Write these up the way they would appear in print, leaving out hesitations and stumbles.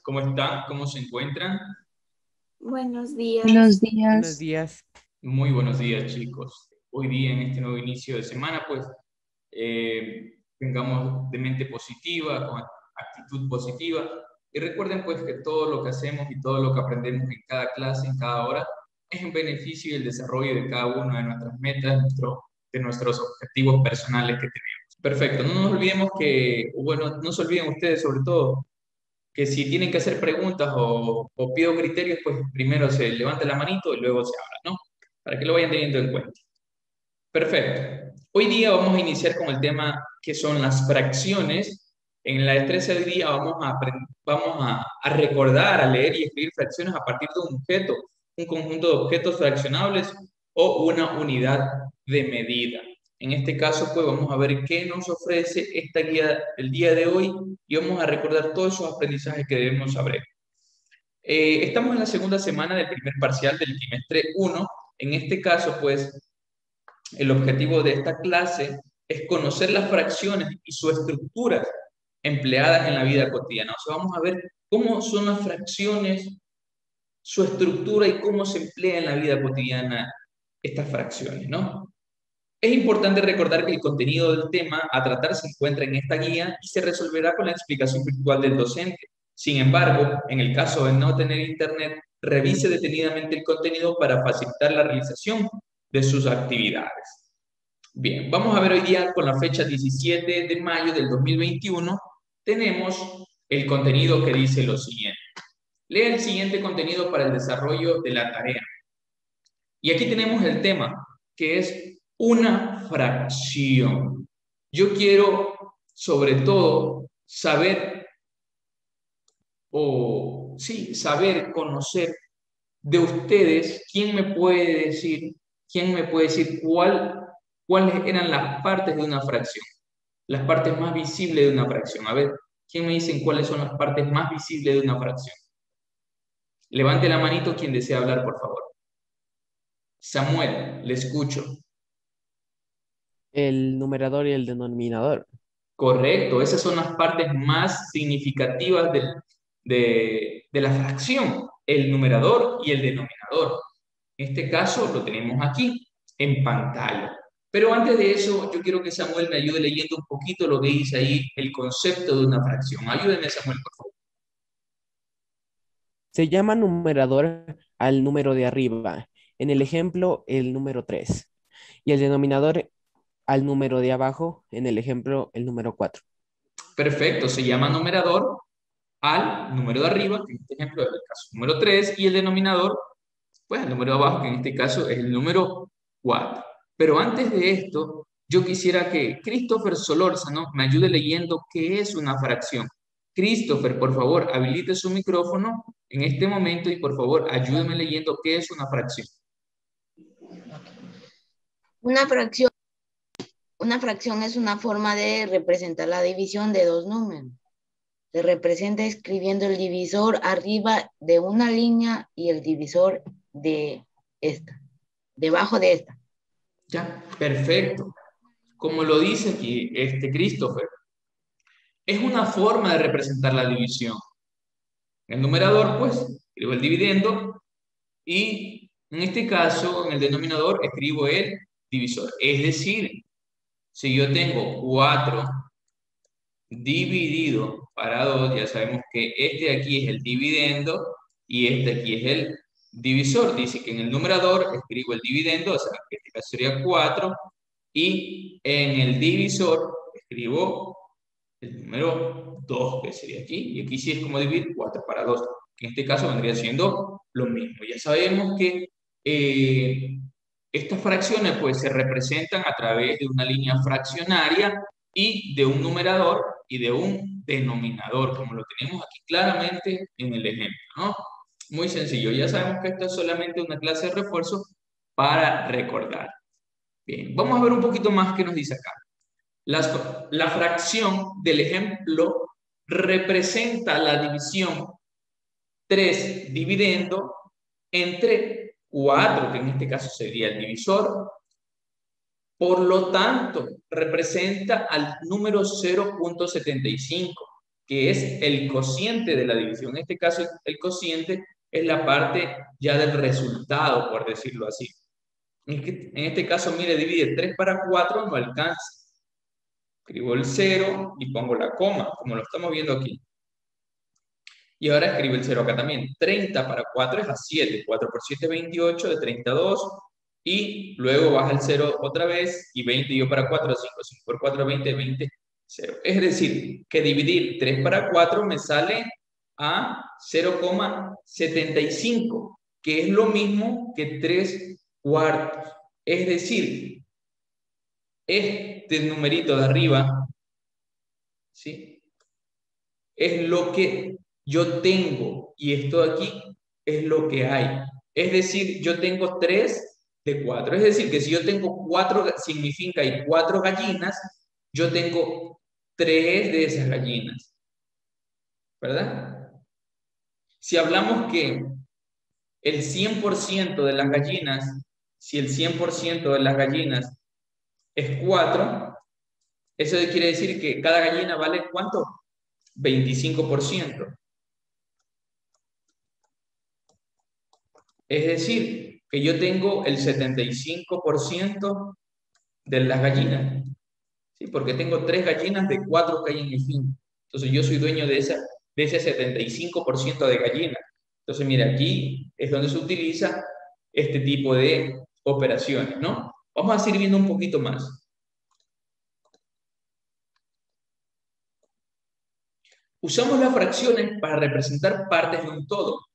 ¿Cómo están? ¿Cómo se encuentran? Buenos Buenos días. Buenos días. días. Muy buenos días, chicos. Hoy día, en este nuevo inicio de semana, pues, tengamos de mente positiva, con actitud positiva. Y recuerden, pues, que todo lo que hacemos y todo lo que aprendemos en cada clase, en cada hora, es en beneficio y el desarrollo de cada una de nuestras metas, de nuestros objetivos personales que tenemos. Perfecto. No nos olvidemos que, bueno, no se olviden ustedes, sobre todo, que si tienen que hacer preguntas o pido criterios, pues primero se levanta la manito y luego se habla, ¿no? Para que lo vayan teniendo en cuenta. Perfecto. Hoy día vamos a iniciar con el tema que son las fracciones. En la destreza de hoy día vamos a recordar, a leer y escribir fracciones a partir de un objeto, un conjunto de objetos fraccionables o una unidad de medida. En este caso, pues vamos a ver qué nos ofrece esta guía el día de hoy y vamos a recordar todos esos aprendizajes que debemos saber. Estamos en la segunda semana del primer parcial del trimestre 1. En este caso, pues, el objetivo de esta clase es conocer las fracciones y su estructura empleadas en la vida cotidiana. O sea, vamos a ver cómo son las fracciones, su estructura y cómo se emplea en la vida cotidiana estas fracciones, ¿no? Es importante recordar que el contenido del tema a tratar se encuentra en esta guía y se resolverá con la explicación virtual del docente. Sin embargo, en el caso de no tener internet, revise detenidamente el contenido para facilitar la realización de sus actividades. Bien, vamos a ver hoy día con la fecha 17 de mayo del 2021, tenemos el contenido que dice lo siguiente. Lea el siguiente contenido para el desarrollo de la tarea. Y aquí tenemos el tema, que es una fracción. Yo quiero, sobre todo, saber, saber, conocer de ustedes, quién me puede decir cuáles eran las partes de una fracción, las partes más visibles de una fracción. A ver, ¿quién me dicen cuáles son las partes más visibles de una fracción? Levante la manito quien desea hablar, por favor. Samuel, le escucho. El numerador y el denominador. Correcto, esas son las partes más significativas de la fracción, el numerador y el denominador. En este caso lo tenemos aquí, en pantalla. Pero antes de eso, yo quiero que Samuel me ayude leyendo un poquito lo que dice ahí, el concepto de una fracción. Ayúdeme, Samuel, por favor. Se llama numerador al número de arriba. En el ejemplo, el número 3. Y el denominador al número de abajo. En el ejemplo, el número 4. Perfecto, se llama numerador al número de arriba, que en este ejemplo es el caso número 3, y el denominador, pues el número de abajo, que en este caso es el número 4. Pero antes de esto, yo quisiera que Christopher Solórzano me ayude leyendo qué es una fracción. Christopher, por favor, habilite su micrófono en este momento y por favor ayúdeme leyendo qué es una fracción. Una fracción, una fracción es una forma de representar la división de dos números. Se representa escribiendo el divisor arriba de una línea y el divisor de esta, debajo de esta. Ya, perfecto. Como lo dice aquí Christopher, es una forma de representar la división. En el numerador, pues, escribo el dividendo y en este caso, en el denominador, escribo el divisor. Es decir, si yo tengo 4 dividido para 2, ya sabemos que este de aquí es el dividendo y este aquí es el divisor. Dice que en el numerador escribo el dividendo, o sea, que este caso sería 4, y en el divisor escribo el número 2, que sería aquí, y aquí sí es como dividir 4 para 2. En este caso vendría siendo lo mismo. Ya sabemos que estas fracciones pues se representan a través de una línea fraccionaria y de un numerador y de un denominador, como lo tenemos aquí claramente en el ejemplo, ¿no? Muy sencillo. Ya sabemos que esto es solamente una clase de refuerzo para recordar. Bien, vamos a ver un poquito más qué nos dice acá. La fracción del ejemplo representa la división 3 dividendo entre 4, que en este caso sería el divisor. Por lo tanto, representa al número 0.75. que es el cociente de la división. En este caso, el cociente es la parte ya del resultado, por decirlo así. En este caso, mire, divide 3 para 4, no alcanza. Escribo el 0 y pongo la coma, como lo estamos viendo aquí. Y ahora escribo el 0 acá también. 30 para 4 es a 7. 4 por 7 es 28, de 32. Y luego baja el 0 otra vez. Y 20 yo para 4, 5. 5 por 4, 20, 20, 0. Es decir, que dividir 3 para 4 me sale a 0,75, que es lo mismo que 3 cuartos. Es decir, este numerito de arriba, ¿sí?, es lo que yo tengo y esto de aquí es lo que hay. Es decir, yo tengo 3 de 4. Es decir, que si yo tengo 4, significa hay 4 gallinas, yo tengo 3 de esas gallinas. ¿Verdad? Si hablamos que el 100% de las gallinas, si el 100% de las gallinas es 4, eso quiere decir que cada gallina vale ¿cuánto? 25%. Es decir, que yo tengo el 75% de las gallinas. ¿Sí? Porque tengo 3 gallinas de 4 que hay en el fin. Entonces yo soy dueño de ese 75% de gallinas. Entonces, mira, aquí es donde se utiliza este tipo de operaciones, ¿no? Vamos a seguir viendo un poquito más. Usamos las fracciones para representar partes de un todo.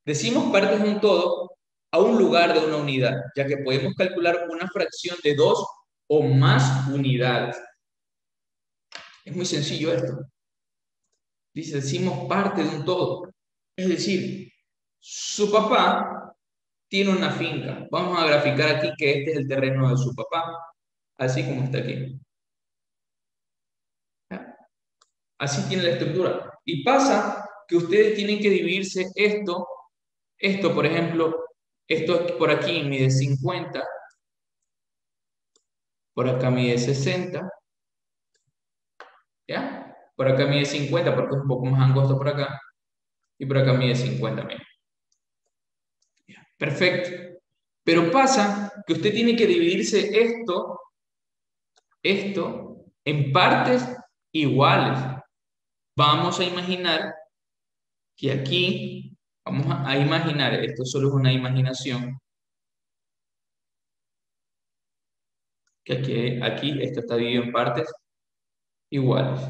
Decimos partes de un todo a un lugar de una unidad, ya que podemos calcular una fracción de 2 o más unidades. Es muy sencillo esto. Decimos parte de un todo. Es decir, su papá tiene una finca. Vamos a graficar aquí que este es el terreno de su papá, así como está aquí. Así tiene la estructura. Y pasa que ustedes tienen que dividirse esto, por ejemplo, esto por aquí mide 50, por acá mide 60, ¿ya? Por acá mide 50 porque es un poco más angosto por acá, y por acá mide 50, mira. Perfecto. Pero pasa que usted tiene que dividirse esto en partes iguales. Vamos a imaginar que aquí, vamos a imaginar, esto solo es una imaginación, que aquí esto está dividido en partes iguales.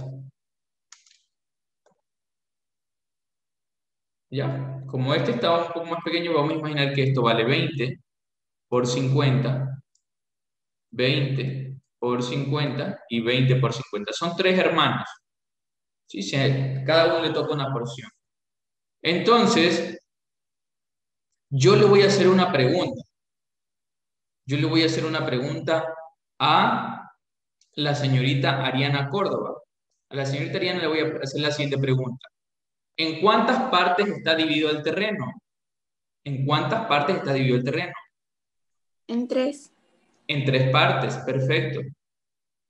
Ya, como este está un poco más pequeño, vamos a imaginar que esto vale 20 por 50, 20 por 50 y 20 por 50. Son 3 hermanos. ¿Sí? Cada uno le toca una porción. Entonces, yo le voy a hacer una pregunta. Yo le voy a hacer una pregunta a la señorita Ariana Córdoba. A la señorita Ariana le voy a hacer la siguiente pregunta. ¿En cuántas partes está dividido el terreno? ¿En cuántas partes está dividido el terreno? En 3. En 3 partes, perfecto.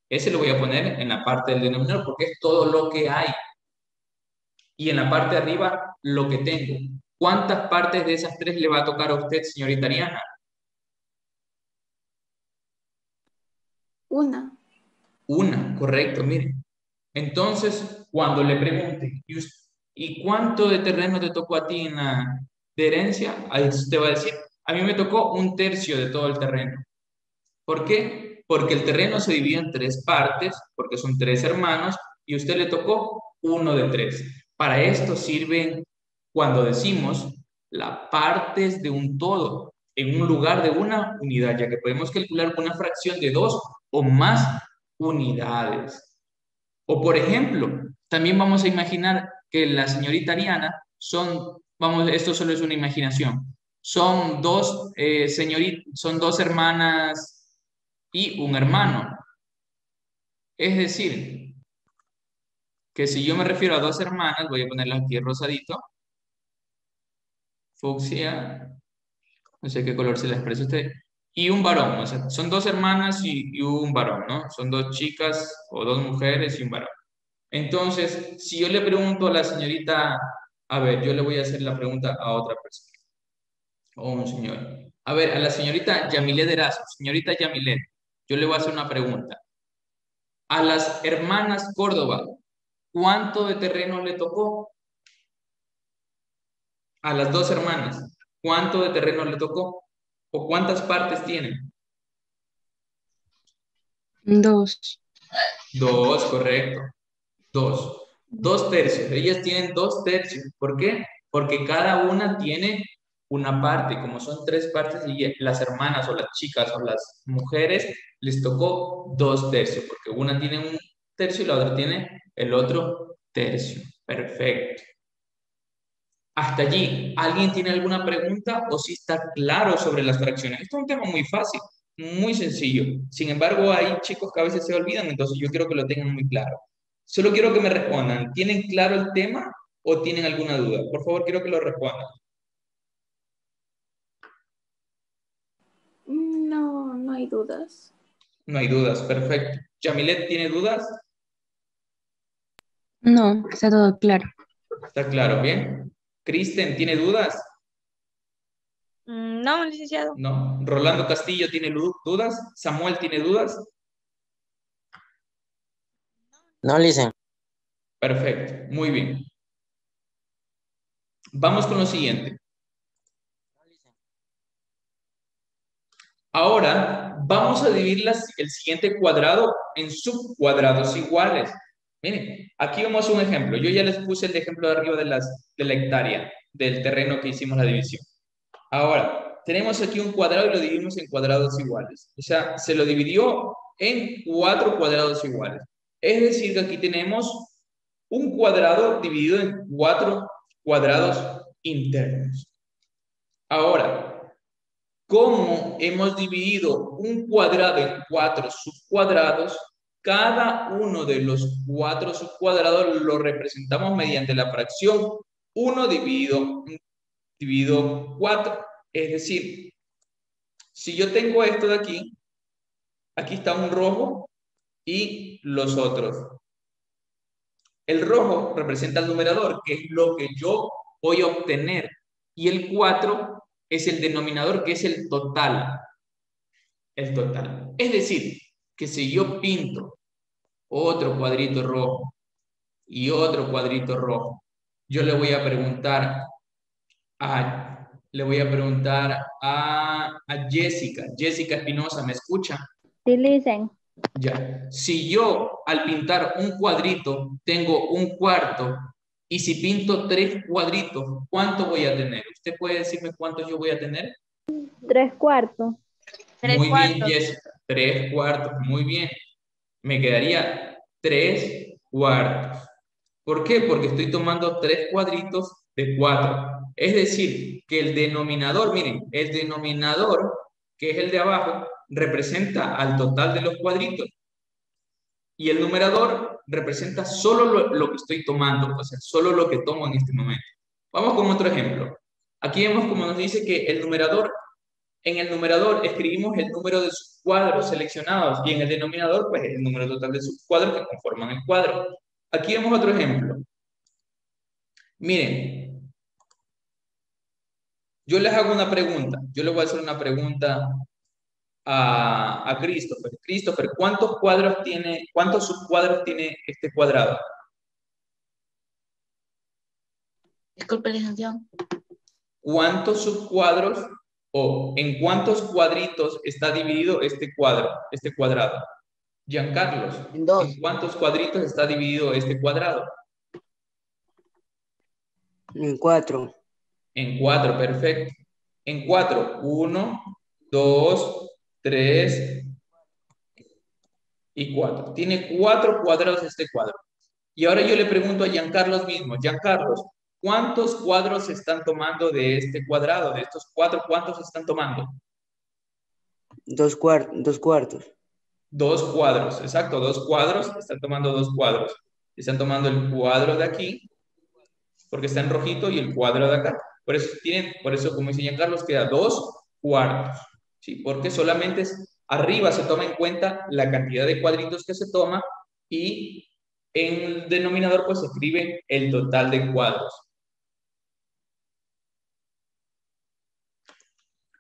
Ese lo voy a poner en la parte del denominador porque es todo lo que hay. Y en la parte de arriba, lo que tengo. ¿Cuántas partes de esas 3 le va a tocar a usted, señorita Ariana? 1. 1, correcto, mire. Entonces, cuando le pregunte, ¿y cuánto de terreno te tocó a ti en la de herencia? Ahí usted va a decir, a mí me tocó 1/3 de todo el terreno. ¿Por qué? Porque el terreno se divide en 3 partes, porque son 3 hermanos, y a usted le tocó 1 de 3. Para esto sirven cuando decimos las partes de un todo, en un lugar de una unidad, ya que podemos calcular una fracción de 2 o más unidades. O por ejemplo, también vamos a imaginar que la señorita Ariana esto solo es una imaginación, son dos hermanas y un hermano. Es decir, que si yo me refiero a 2 hermanas, voy a ponerlas aquí rosadito, fucsia, no sé qué color se le expresa a usted, y un varón, o sea, son 2 hermanas y un varón, ¿no? Son 2 chicas o 2 mujeres y un varón. Entonces, si yo le pregunto a la señorita, a ver, yo le voy a hacer la pregunta a otra persona, o un señor. A ver, a la señorita Yamilet Erazo, señorita Yamilet, yo le voy a hacer una pregunta. A las hermanas Córdoba, ¿cuánto de terreno le tocó? A las dos hermanas, ¿cuánto de terreno le tocó? ¿O cuántas partes tienen? 2. Dos, correcto. Dos. 2/3. Ellas tienen 2/3. ¿Por qué? Porque cada una tiene una parte. Como son 3 partes, y las hermanas o las chicas o las mujeres les tocó 2/3. Porque una tiene 1/3 y la otra tiene el otro tercio. Perfecto. Hasta allí, ¿alguien tiene alguna pregunta o si está claro sobre las fracciones? Esto es un tema muy fácil, muy sencillo. Sin embargo, hay chicos que a veces se olvidan, entonces yo quiero que lo tengan muy claro. Solo quiero que me respondan, ¿tienen claro el tema o tienen alguna duda? Por favor, quiero que lo respondan. No, no hay dudas. No hay dudas, perfecto. ¿Yamilet tiene dudas? No, está todo claro. Está claro, bien. ¿Kristen tiene dudas? No, licenciado. No. ¿Rolando Castillo tiene dudas? ¿Samuel tiene dudas? No, listen. Perfecto, muy bien. Vamos con lo siguiente. Ahora vamos a dividir el siguiente cuadrado en subcuadrados iguales. Miren, aquí vemos un ejemplo. Yo ya les puse el ejemplo de arriba de la hectárea, del terreno que hicimos la división. Ahora, tenemos aquí un cuadrado y lo dividimos en cuadrados iguales. O sea, se lo dividió en 4 cuadrados iguales. Es decir, que aquí tenemos un cuadrado dividido en 4 cuadrados internos. Ahora, como hemos dividido un cuadrado en 4 subcuadrados, cada uno de los 4 subcuadrados lo representamos mediante la fracción 1 dividido 4. Es decir, si yo tengo esto de aquí, aquí está un rojo y los otros. El rojo representa el numerador, que es lo que yo voy a obtener. Y el 4 es el denominador, que es el total. El total. Es decir, que si yo pinto otro cuadrito rojo y otro cuadrito rojo, yo le voy a preguntar a Jessica. Jessica Espinosa, ¿me escucha? Sí, listen. Ya. Si yo al pintar un cuadrito tengo un cuarto y si pinto 3 cuadritos, ¿cuánto voy a tener? ¿Usted puede decirme cuántos yo voy a tener? 3/4. Muy bien, Jessica. 3 cuartos. Muy bien. Me quedaría 3 cuartos. ¿Por qué? Porque estoy tomando 3 cuadritos de 4. Es decir, que el denominador, miren, el denominador, que es el de abajo, representa al total de los cuadritos. Y el numerador representa solo lo que estoy tomando, o sea, solo lo que tomo en este momento. Vamos con otro ejemplo. Aquí vemos como nos dice que en el numerador escribimos el número de subcuadros seleccionados y en el denominador, pues el número total de subcuadros que conforman el cuadro. Aquí vemos otro ejemplo. Miren, yo les hago una pregunta. Yo le voy a hacer una pregunta a Christopher. Christopher, ¿cuántos subcuadros tiene este cuadrado? Disculpe, licenciado. ¿Cuántos subcuadros o en cuántos cuadritos está dividido este cuadrado? Giancarlos, En 2. ¿en cuántos cuadritos está dividido este cuadrado? En 4. En 4, perfecto. En 4, 1, 2, 3 y 4. Tiene 4 cuadrados este cuadro. Y ahora yo le pregunto a Giancarlos mismo. Giancarlos, ¿cuántos cuadros se están tomando de este cuadrado? De estos 4, ¿cuántos se están tomando? 2 cuartos. 2 cuadros, exacto, 2 cuadros. Están tomando 2 cuadros. Están tomando el cuadro de aquí, porque está en rojito, y el cuadro de acá. Por eso como dice Giancarlos, queda 2 cuartos. ¿Sí? Porque solamente arriba se toma en cuenta la cantidad de cuadritos que se toma y En el denominador pues se escribe el total de cuadros.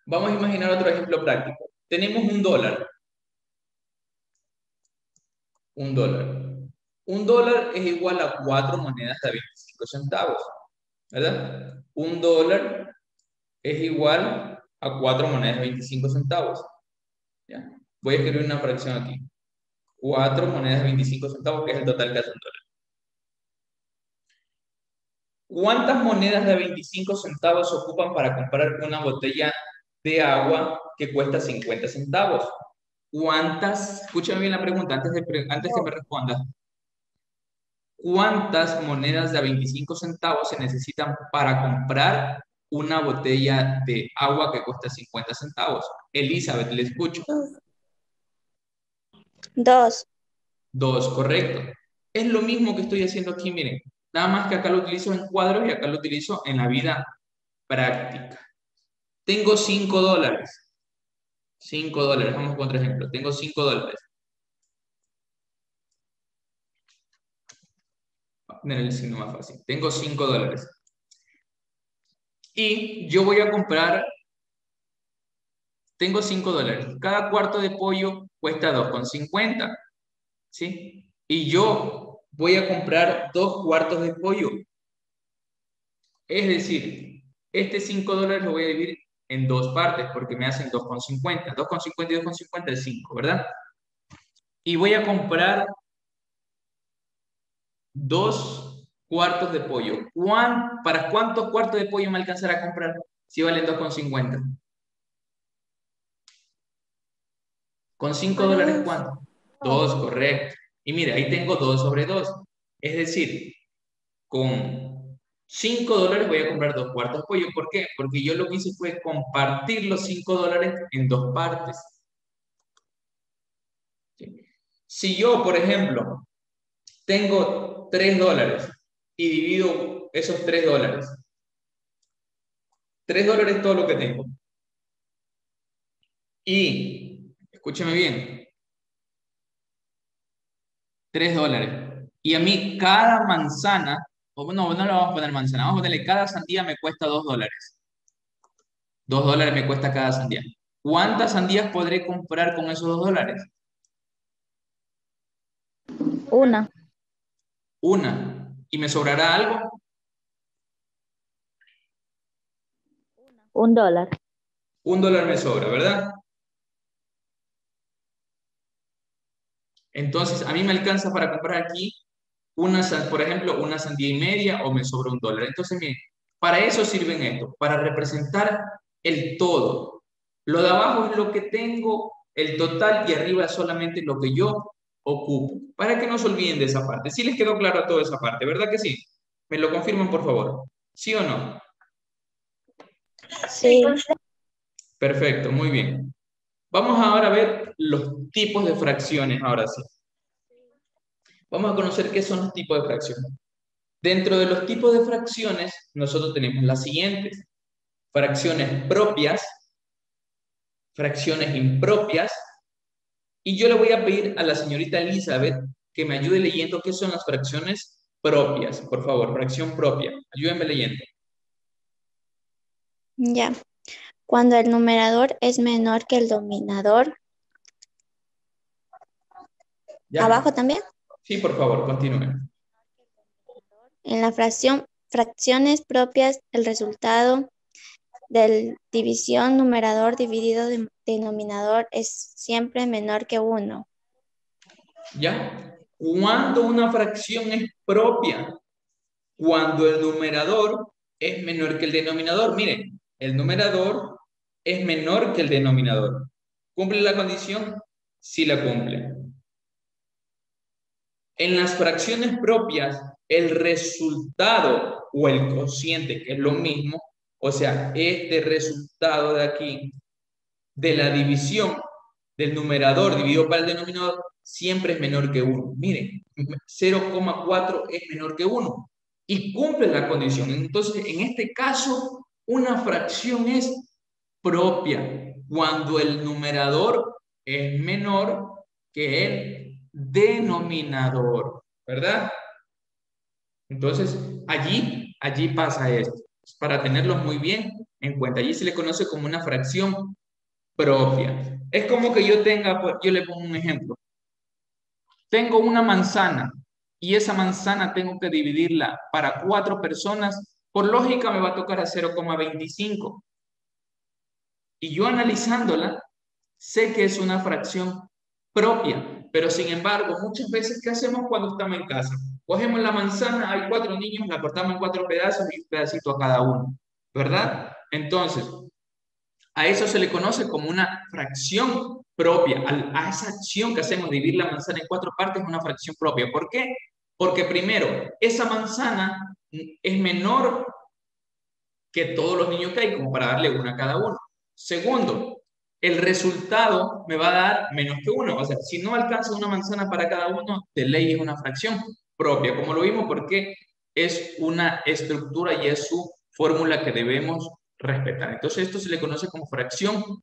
Vamos a imaginar otro ejemplo práctico. Tenemos $1. $1. $1 es igual a 4 monedas de 25 centavos. ¿Verdad? $1 es igual a 4 monedas de 25 centavos. ¿Ya? Voy a escribir una fracción aquí. 4 monedas de 25 centavos, que es el total que hace $1. ¿Cuántas monedas de 25 centavos se ocupan para comprar una botella de agua que cuesta 50 centavos? ¿Cuántas? Escúchame bien la pregunta antes que me respondas. ¿Cuántas monedas de 25 centavos se necesitan para comprar una botella de agua que cuesta 50 centavos? Elizabeth, le escucho. 2. 2, correcto. Es lo mismo que estoy haciendo aquí, miren. Nada más que acá lo utilizo en cuadros y acá lo utilizo en la vida práctica. Tengo $5. $5. Vamos con otro ejemplo. Tengo $5. Poner el signo más fácil. Tengo $5. Y yo voy a comprar. Tengo $5. Cada cuarto de pollo cuesta 2,50. ¿Sí? Y yo voy a comprar 2 cuartos de pollo. Es decir, este $5 lo voy a dividir en 2 partes porque me hacen 2,50. 2,50 y 2,50 es 5, ¿verdad? Y voy a comprar 2 cuartos de pollo. ¿Para cuántos cuartos de pollo me alcanzará a comprar si valen 2,50? ¿Con $5 cuánto? 2, correcto. Y mira, ahí tengo 2 sobre 2. Es decir, con $5 voy a comprar 2 cuartos de pollo. ¿Por qué? Porque yo lo que hice fue compartir los $5 en 2 partes. ¿Sí? Si yo, por ejemplo, tengo $3 y divido esos $3. $3 es todo lo que tengo. Y, escúcheme bien, $3. Y a mí cada manzana, o no le vamos a poner manzana, vamos a ponerle cada sandía me cuesta $2. $2 me cuesta cada sandía. ¿Cuántas sandías podré comprar con esos $2? Una. Una. ¿Y me sobrará algo? $1. $1 me sobra, ¿verdad? Entonces, a mí me alcanza para comprar aquí, por ejemplo, una sandía y media o me sobra $1. Entonces, miren, para eso sirven esto, para representar el todo. Lo de abajo es lo que tengo, el total, y arriba es solamente lo que yo ocupo. Para que no se olviden de esa parte. ¿Sí les quedó claro toda esa parte? ¿Verdad que sí? ¿Me lo confirman, por favor? ¿Sí o no? Sí. Perfecto, muy bien. Vamos ahora a ver los tipos de fracciones, ahora sí. Vamos a conocer qué son los tipos de fracciones. Dentro de los tipos de fracciones, nosotros tenemos las siguientes. Fracciones propias, fracciones impropias, y yo le voy a pedir a la señorita Elizabeth que me ayude leyendo qué son las fracciones propias. Por favor, fracción propia. Ayúdenme leyendo. Ya. Cuando el numerador es menor que el denominador. ¿Ya? ¿Abajo también? Sí, por favor, continúen. En la fracciones propias, el resultado de división numerador dividido denominador es siempre menor que 1. ¿Ya? ¿Cuándo una fracción es propia? Cuando el numerador es menor que el denominador. Miren, el numerador es menor que el denominador. ¿Cumple la condición? Sí la cumple. En las fracciones propias, el resultado o el cociente, que es lo mismo, o sea, este resultado de aquí, de la división del numerador dividido para el denominador, siempre es menor que 1. Miren, 0,4 es menor que 1 y cumple la condición. Entonces, en este caso, una fracción es propia cuando el numerador es menor que el denominador. ¿verdad? Entonces, allí pasa esto. Para tenerlo muy bien en cuenta. Allí se le conoce como una fracción propia. Es como que yo le pongo un ejemplo. Tengo una manzana y esa manzana tengo que dividirla para 4 personas. Por lógica me va a tocar a 0,25. Y yo analizándola, sé que es una fracción propia. Pero sin embargo, muchas veces, ¿qué hacemos cuando estamos en casa? Cogemos la manzana, hay 4 niños, la cortamos en 4 pedazos y un pedacito a cada uno, ¿verdad? Entonces, a eso se le conoce como una fracción propia. A esa acción que hacemos, dividir la manzana en 4 partes, es una fracción propia. ¿Por qué? Porque primero, esa manzana es menor que todos los niños que hay, como para darle una a cada uno. Segundo, el resultado me va a dar menos que 1. O sea, si no alcanza una manzana para cada uno, de ley es una fracción propia, como lo vimos, porque es una estructura y es su fórmula que debemos respetar. Entonces, esto se le conoce como fracción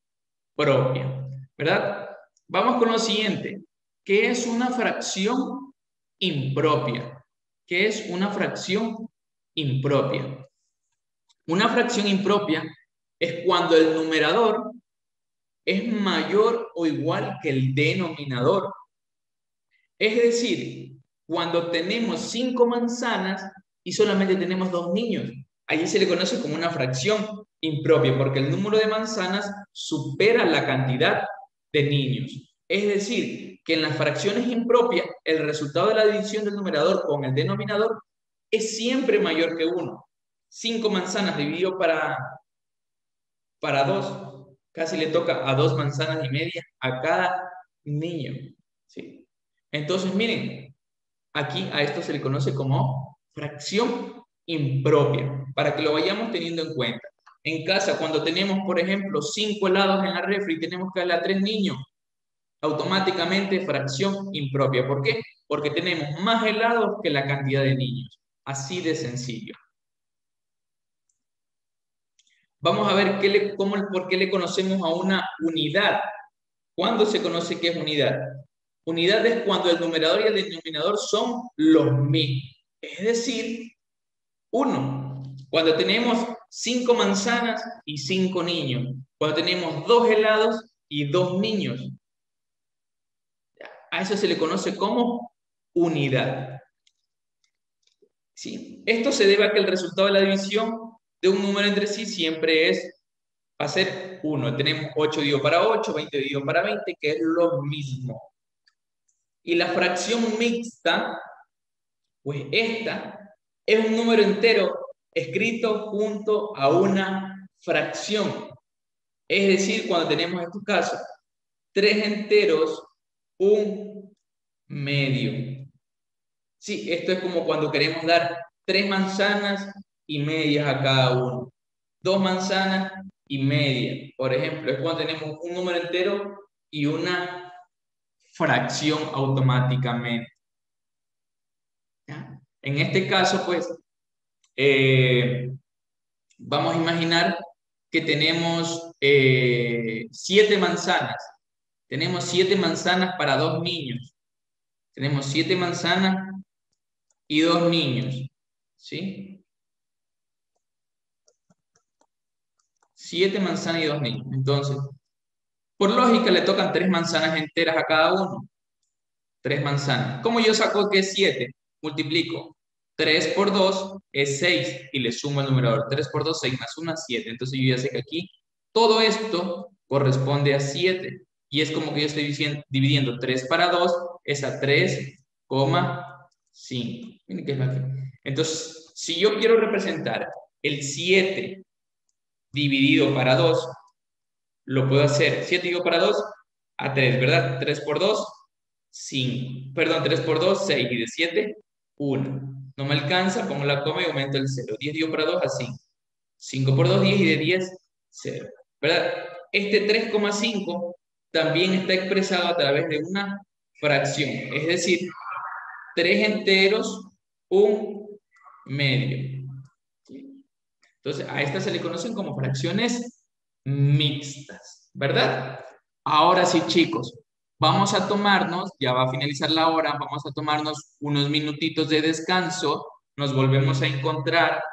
propia, ¿verdad? Vamos con lo siguiente. ¿Qué es una fracción impropia? ¿Qué es una fracción impropia? Una fracción impropia es cuando el numerador es mayor o igual que el denominador. Es decir, cuando tenemos 5 manzanas y solamente tenemos 2 niños. Allí se le conoce como una fracción impropia, porque el número de manzanas supera la cantidad de niños. Es decir, que en las fracciones impropias, el resultado de la división del numerador con el denominador es siempre mayor que 1. 5 manzanas dividido para 2, casi le toca a 2 manzanas y media a cada niño. ¿Sí? Entonces, miren, aquí a esto se le conoce como fracción impropia, para que lo vayamos teniendo en cuenta. En casa, cuando tenemos, por ejemplo, 5 helados en la refri y tenemos que darle a 3 niños, automáticamente fracción impropia. ¿Por qué? Porque tenemos más helados que la cantidad de niños. Así de sencillo. Vamos a ver por qué le conocemos a una unidad. ¿Cuándo se conoce que es unidad? Unidad es cuando el numerador y el denominador son los mismos. Es decir, 1. Cuando tenemos 5 manzanas y 5 niños. Cuando tenemos 2 helados y 2 niños. A eso se le conoce como unidad. ¿Sí? Esto se debe a que el resultado de la división de un número entre sí siempre va a ser 1. Tenemos 8 dividido para 8, 20 dividido para 20, que es lo mismo. Y la fracción mixta, pues esta es un número entero escrito junto a una fracción. Es decir, cuando tenemos en estos casos 3 enteros, 1 medio. Sí, esto es como cuando queremos dar 3 manzanas y medias a cada uno. 2 manzanas y media. Por ejemplo, es cuando tenemos un número entero y una fracción automáticamente. ¿Ya? En este caso, pues, vamos a imaginar que tenemos 7 manzanas. Tenemos 7 manzanas para 2 niños. Tenemos 7 manzanas y 2 niños. ¿Sí? 7 manzanas y 2 niños. Entonces, por lógica, le tocan 3 manzanas enteras a cada uno. 3 manzanas. ¿Cómo yo saco que es 7? Multiplico. 3 por 2 es 6 y le sumo el numerador. 3 por 2, 6 más 1, 7. Entonces yo ya sé que aquí todo esto corresponde a 7. Y es como que yo estoy dividiendo 3 para 2 es a 3,5. Miren qué es la que... Entonces, si yo quiero representar el 7 dividido para 2, lo puedo hacer. 7 dividido para 2 a 3, ¿verdad? 3 por 2, 5. Perdón, 3 por 2, 6. Y de 7, 1. No me alcanza, pongo la coma y aumento el 0. 10 dividido para 2 a 5. 5 por 2, 10 y de 10, 0. ¿Verdad? Este 3,5 también está expresado a través de una fracción. Es decir, 3 enteros, 1 medio. Entonces, a estas se le conocen como fracciones mixtas, ¿verdad? Ahora sí, chicos, Vamos a tomarnos, ya va a finalizar la hora, vamos a tomarnos unos minutitos de descanso. Nos volvemos a encontrar.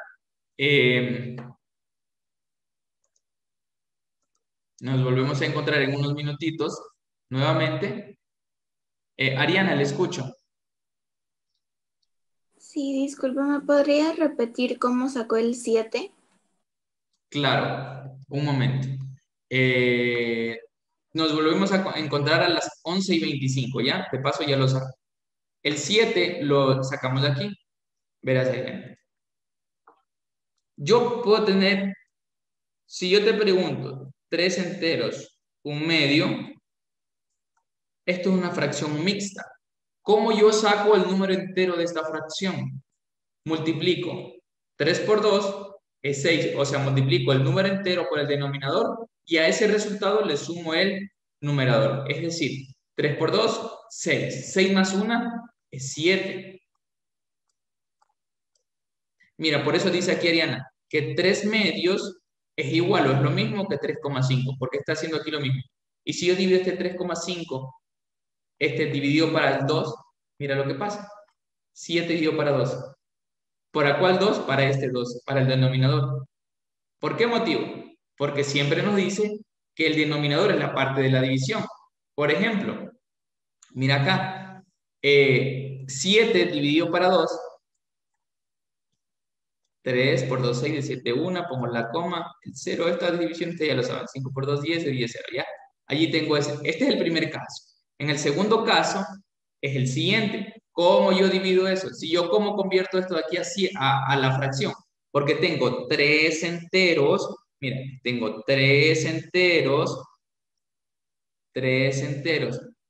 Nos volvemos a encontrar en unos minutitos nuevamente. Ariana, le escucho. Sí, disculpe, ¿me podría repetir cómo sacó el 7? Claro, un momento. Nos volvemos a encontrar a las 11:25, ¿ya? De paso ya lo saco. El 7 lo sacamos de aquí. Verás, Ariana. Yo puedo tener, si yo te pregunto, 3 enteros, 1/2, esto es una fracción mixta. ¿Cómo yo saco el número entero de esta fracción? Multiplico 3 por 2 es 6, o sea, multiplico el número entero por el denominador y a ese resultado le sumo el numerador. Es decir, 3 por 2, 6. 6 más 1 es 7. Mira, por eso dice aquí Ariana, que 3/2 es igual o es lo mismo que 3,5, porque está haciendo aquí lo mismo. Y si yo divido este 3,5, dividido para el 2, mira lo que pasa. 7 dividido para 2. ¿Para cuál 2? Para este 2, para el denominador. ¿Por qué motivo? Porque siempre nos dice que el denominador es la parte de la división. Por ejemplo, mira acá, 7 dividido para 2, 3 por 2, 6, de 7, 1, pongo la coma, el 0, esta división ustedes ya lo saben, 5 por 2, 10, de 10, 0, ¿ya? Allí tengo ese. Este es el primer caso. En el segundo caso, es el siguiente. ¿Cómo yo divido eso? Si yo, ¿cómo convierto esto de aquí así a la fracción? Porque tengo 3 enteros, mira, tengo 3 enteros,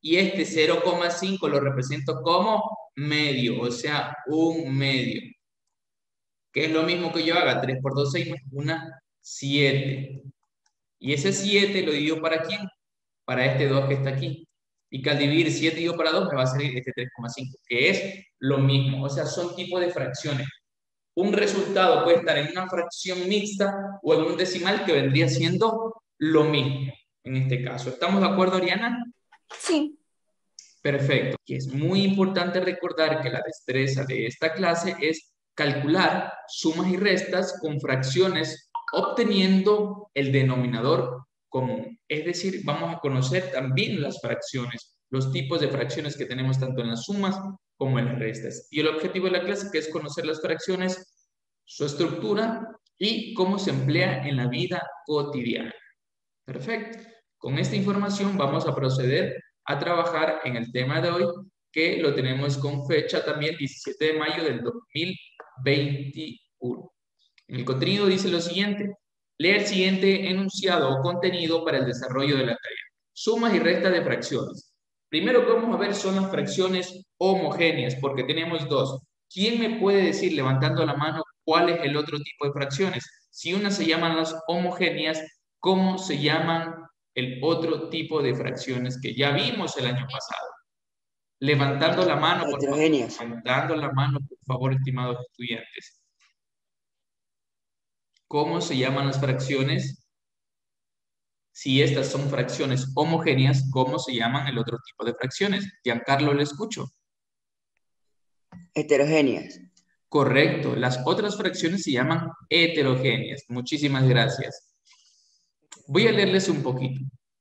y este 0,5 lo represento como medio, o sea, 1/2. Que es lo mismo que yo haga, 3 por 2, 6, más 1, 7. Y ese 7 lo divido ¿para quién? Para este 2 que está aquí. Y que al dividir 7 dividido para 2 me va a salir este 3,5, que es lo mismo. O sea, son tipos de fracciones. Un resultado puede estar en una fracción mixta o en un decimal que vendría siendo lo mismo en este caso. ¿Estamos de acuerdo, Ariana? Sí. Perfecto. Y es muy importante recordar que la destreza de esta clase es calcular sumas y restas con fracciones obteniendo el denominador común. Es decir, vamos a conocer también las fracciones, los tipos de fracciones que tenemos tanto en las sumas como en las restas. Y el objetivo de la clase que es conocer las fracciones, su estructura y cómo se emplea en la vida cotidiana. Perfecto. Con esta información vamos a proceder a trabajar en el tema de hoy, que lo tenemos con fecha también 17 de mayo del 2021. En el contenido dice lo siguiente: lea el siguiente enunciado o contenido para el desarrollo de la tarea. Sumas y restas de fracciones. Primero que vamos a ver son las fracciones homogéneas, porque tenemos dos. ¿Quién me puede decir, levantando la mano, cuál es el otro tipo de fracciones? Si unas se llaman las homogéneas, ¿cómo se llaman el otro tipo de fracciones que ya vimos el año pasado? Levantando la mano, por favor. Levantando la mano, por favor, estimados estudiantes. ¿Cómo se llaman las fracciones? Si estas son fracciones homogéneas, ¿cómo se llaman el otro tipo de fracciones? Giancarlo, le escucho. Heterogéneas. Correcto. Las otras fracciones se llaman heterogéneas. Muchísimas gracias. Voy a leerles un poquito.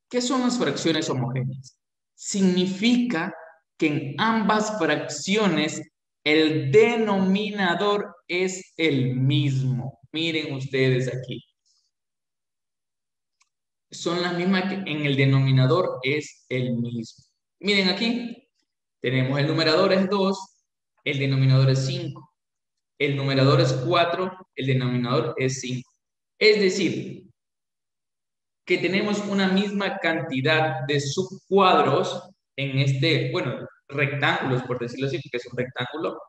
¿Qué son las fracciones homogéneas? Significa que en ambas fracciones el denominador es el mismo. Miren ustedes aquí. Son las mismas que en el denominador es el mismo. Miren aquí. Tenemos el numerador es 2, el denominador es 5. El numerador es 4, el denominador es 5. Es decir, que tenemos una misma cantidad de subcuadros en este, bueno, rectángulos, por decirlo así, porque es un rectángulo.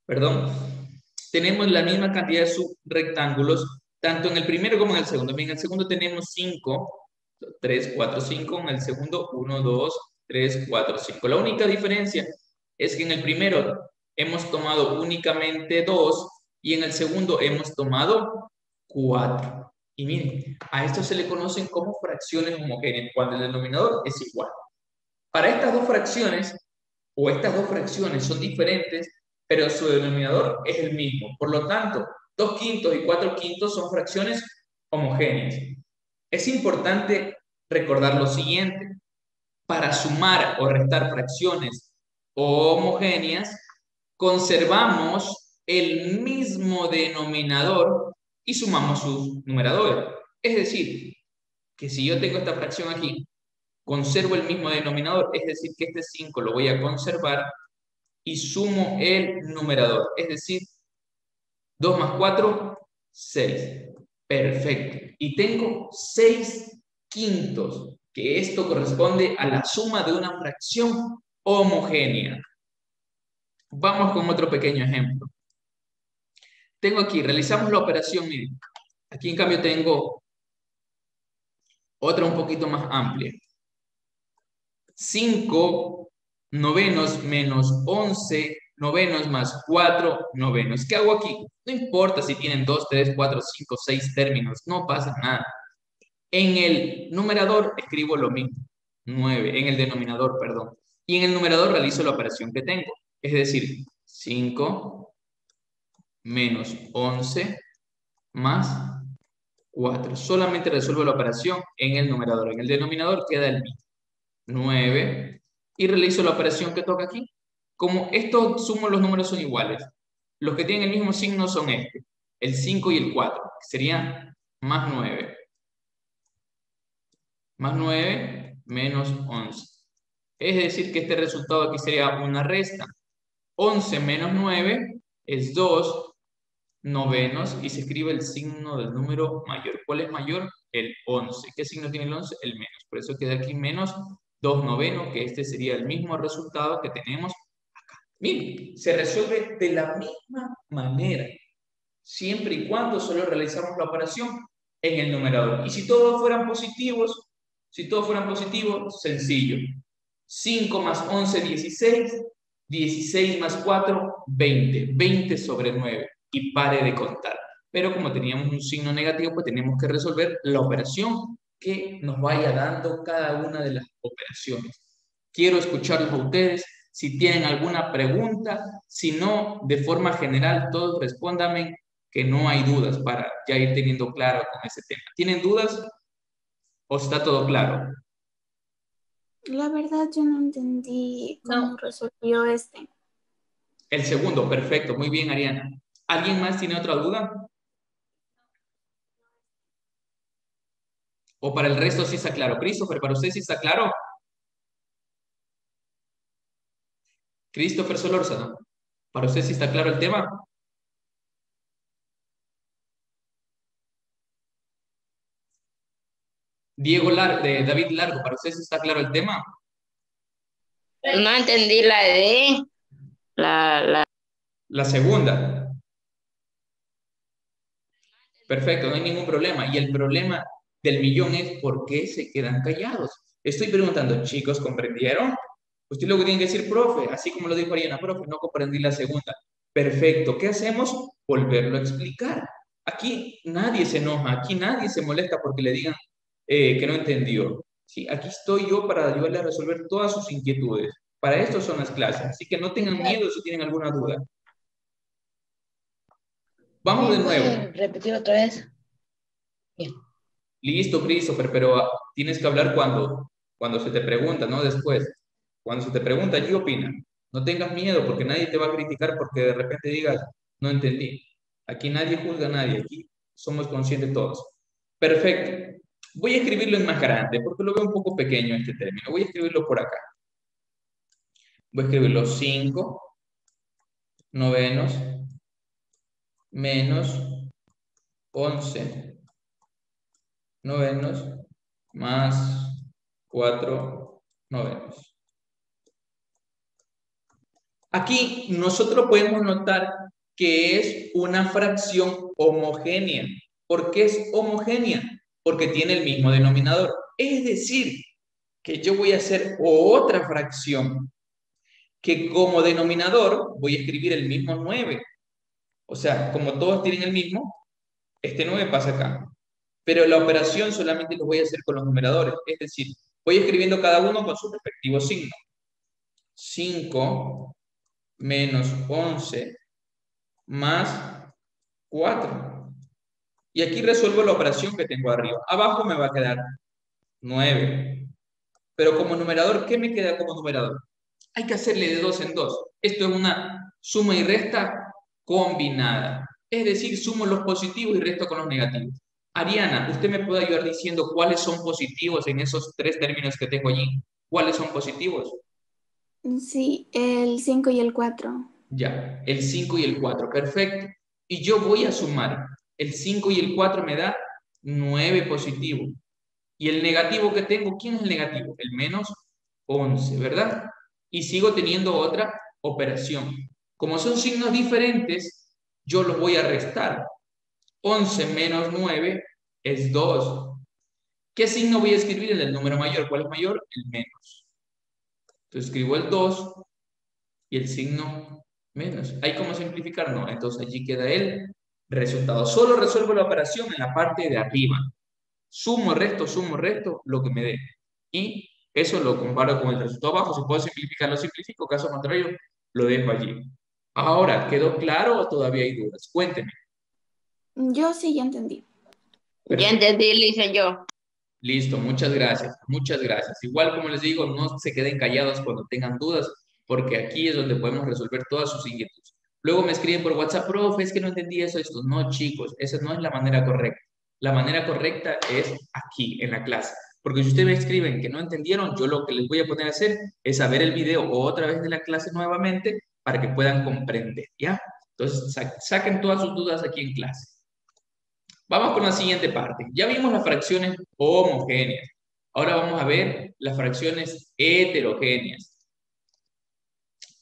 Perdón. Tenemos la misma cantidad de subrectángulos, tanto en el primero como en el segundo. En el segundo tenemos 5, 3, 4, 5. En el segundo, 1, 2, 3, 4, 5. La única diferencia es que en el primero hemos tomado únicamente 2 y en el segundo hemos tomado 4. Y miren, a esto se le conocen como fracciones homogéneas, cuando el denominador es igual. Para estas dos fracciones, o estas dos fracciones son diferentes, pero su denominador es el mismo. Por lo tanto, 2/5 y 4/5 son fracciones homogéneas. Es importante recordar lo siguiente. Para sumar o restar fracciones homogéneas, conservamos el mismo denominador y sumamos sus numeradores. Es decir, que si yo tengo esta fracción aquí, conservo el mismo denominador, es decir, que este 5 lo voy a conservar y sumo el numerador, es decir, 2 más 4, 6. Perfecto. Y tengo 6/5, que esto corresponde a la suma de una fracción homogénea. Vamos con otro pequeño ejemplo. Tengo aquí, realizamos la operación, miren. Aquí en cambio tengo otra un poquito más amplia. 5 novenos menos 11 novenos más 4 novenos. ¿Qué hago aquí? No importa si tienen 2, 3, 4, 5, 6 términos, no pasa nada. En el numerador escribo lo mismo, 9, en el denominador, perdón. Y en el numerador realizo la operación que tengo. Es decir, 5 menos 11 más 4. Solamente resuelvo la operación en el numerador. En el denominador queda el mismo, 9. Y realizo la operación que toca aquí. Como estos sumos, los números son iguales. Los que tienen el mismo signo son este, el 5 y el 4, que serían más 9. Más 9 menos 11. Es decir, que este resultado aquí sería una resta. 11 menos 9 es 2 novenos y se escribe el signo del número mayor. ¿Cuál es mayor? El 11. ¿Qué signo tiene el 11? El menos. Por eso queda aquí menos 2 novenos, que este sería el mismo resultado que tenemos acá. Miren, se resuelve de la misma manera, siempre y cuando solo realizamos la operación en el numerador. Y si todos fueran positivos, sencillo. 5 más 11, 16. 16 más 4, 20. 20 sobre 9. Y pare de contar. Pero como teníamos un signo negativo, pues tenemos que resolver la operación que nos vaya dando cada una de las operaciones. Quiero escucharlos a ustedes. Si tienen alguna pregunta, si no, de forma general, todos respóndanme que no hay dudas para ya ir teniendo claro con ese tema. ¿Tienen dudas o está todo claro? La verdad yo no entendí cómo resolvió este. El segundo, perfecto. Muy bien, Ariana. ¿Alguien más tiene otra duda? ¿O para el resto sí está claro? Christopher, ¿para usted sí está claro? Christopher Solórzano, ¿para usted sí está claro el tema? David Largo, ¿para usted sí está claro el tema? No entendí la de La segunda. Perfecto, no hay ningún problema. Y el problema del millón es ¿por qué se quedan callados? Estoy preguntando, chicos, ¿comprendieron? Usted luego tiene que decir, profe, así como lo dijo Ariana, profe, no comprendí la segunda. Perfecto, ¿qué hacemos? Volverlo a explicar. Aquí nadie se enoja, aquí nadie se molesta porque le digan que no entendió. ¿Sí? Aquí estoy yo para ayudarle a resolver todas sus inquietudes. Para esto son las clases, así que no tengan miedo si tienen alguna duda. Vamos de nuevo. Repetir otra vez. Bien. Listo, Christopher, pero tienes que hablar cuando se te pregunta, no después. Cuando se te pregunta, ¿qué opinas? No tengas miedo porque nadie te va a criticar porque de repente digas, no entendí. Aquí nadie juzga a nadie, aquí somos conscientes todos. Perfecto. Voy a escribirlo en más grande porque lo veo un poco pequeño este término. Voy a escribirlo por acá. Voy a escribirlo 5 novenos menos 11 novenos más 4 novenos. Aquí nosotros podemos notar que es una fracción homogénea. ¿Por qué es homogénea? Porque tiene el mismo denominador. Es decir, que yo voy a hacer otra fracción que como denominador voy a escribir el mismo 9. O sea, como todos tienen el mismo, este 9 pasa acá. pero la operación solamente lo voy a hacer con los numeradores. Es decir, voy escribiendo cada uno con su respectivo signo. 5 menos 11 más 4. Y aquí resuelvo la operación que tengo arriba. Abajo me va a quedar 9. Pero como numerador, ¿qué me queda como numerador? Hay que hacerle de 2 en 2. Esto es una suma y resta combinada. Es decir, sumo los positivos y resto con los negativos. Ariana, ¿usted me puede ayudar diciendo cuáles son positivos en esos 3 términos que tengo allí? ¿Cuáles son positivos? Sí, el 5 y el 4. Ya, el 5 y el 4, perfecto. Y yo voy a sumar. El 5 y el 4 me da 9 positivo. Y el negativo que tengo, ¿quién es el negativo? El menos 11, ¿verdad? Y sigo teniendo otra operación. Como son signos diferentes, yo los voy a restar. 11 menos 9 es 2. ¿Qué signo voy a escribir en el número mayor? ¿Cuál es mayor? El menos. Entonces escribo el 2 y el signo menos. ¿Hay cómo simplificar? No. Entonces allí queda el resultado. Solo resuelvo la operación en la parte de arriba. Sumo, resto, lo que me dé. Y eso lo comparo con el resultado abajo. Si puedo simplificar, lo simplifico. Caso contrario, lo dejo allí. Ahora, ¿quedó claro o todavía hay dudas? Cuénteme. Yo sí ya entendí. Ya entendí, le hice yo. Listo, muchas gracias, muchas gracias. Igual como les digo, no se queden callados cuando tengan dudas, porque aquí es donde podemos resolver todas sus inquietudes. Luego me escriben por WhatsApp, profe, es que no entendí eso, esto. No, chicos, esa no es la manera correcta. La manera correcta es aquí, en la clase. Porque si ustedes me escriben que no entendieron, yo lo que les voy a poner a hacer es a ver el video otra vez de la clase nuevamente para que puedan comprender, ¿ya? Entonces, saquen todas sus dudas aquí en clase. Vamos con la siguiente parte. Ya vimos las fracciones homogéneas. Ahora vamos a ver las fracciones heterogéneas.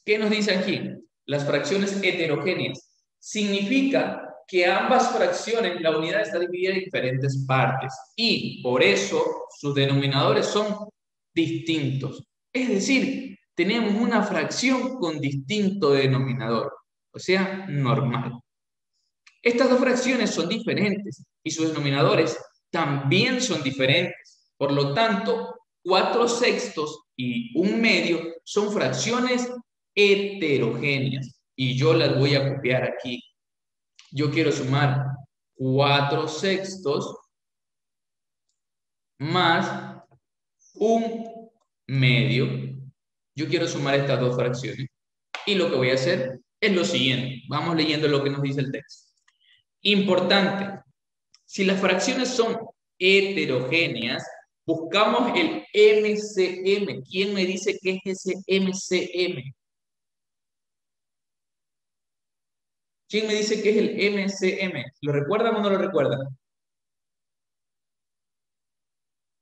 ¿Qué nos dice aquí? Las fracciones heterogéneas. Significa que ambas fracciones, la unidad está dividida en diferentes partes y por eso sus denominadores son distintos. Es decir, tenemos una fracción con distinto denominador, o sea, normal. Estas dos fracciones son diferentes y sus denominadores también son diferentes. Por lo tanto, 4/6 y 1/2 son fracciones heterogéneas. Y yo las voy a copiar aquí. Yo quiero sumar 4/6 más 1/2. Yo quiero sumar estas dos fracciones. Y lo que voy a hacer es lo siguiente. Vamos leyendo lo que nos dice el texto. Importante, si las fracciones son heterogéneas, buscamos el MCM. ¿Quién me dice qué es ese MCM? ¿Quién me dice qué es el MCM? ¿Lo recuerdan o no lo recuerdan?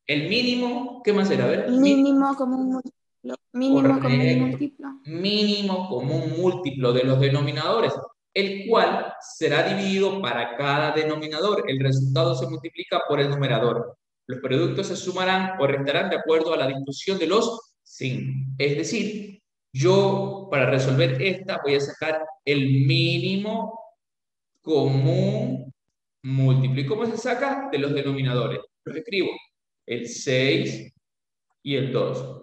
El mínimo, ¿qué más era? A ver. Mínimo común múltiplo. Mínimo común múltiplo. Mínimo común múltiplo de los denominadores, el cual será dividido para cada denominador. El resultado se multiplica por el numerador. Los productos se sumarán o restarán de acuerdo a la distribución de los signos. Es decir, yo para resolver esta voy a sacar el mínimo común múltiplo. ¿Y cómo se saca? De los denominadores. Los escribo. El 6 y el 2.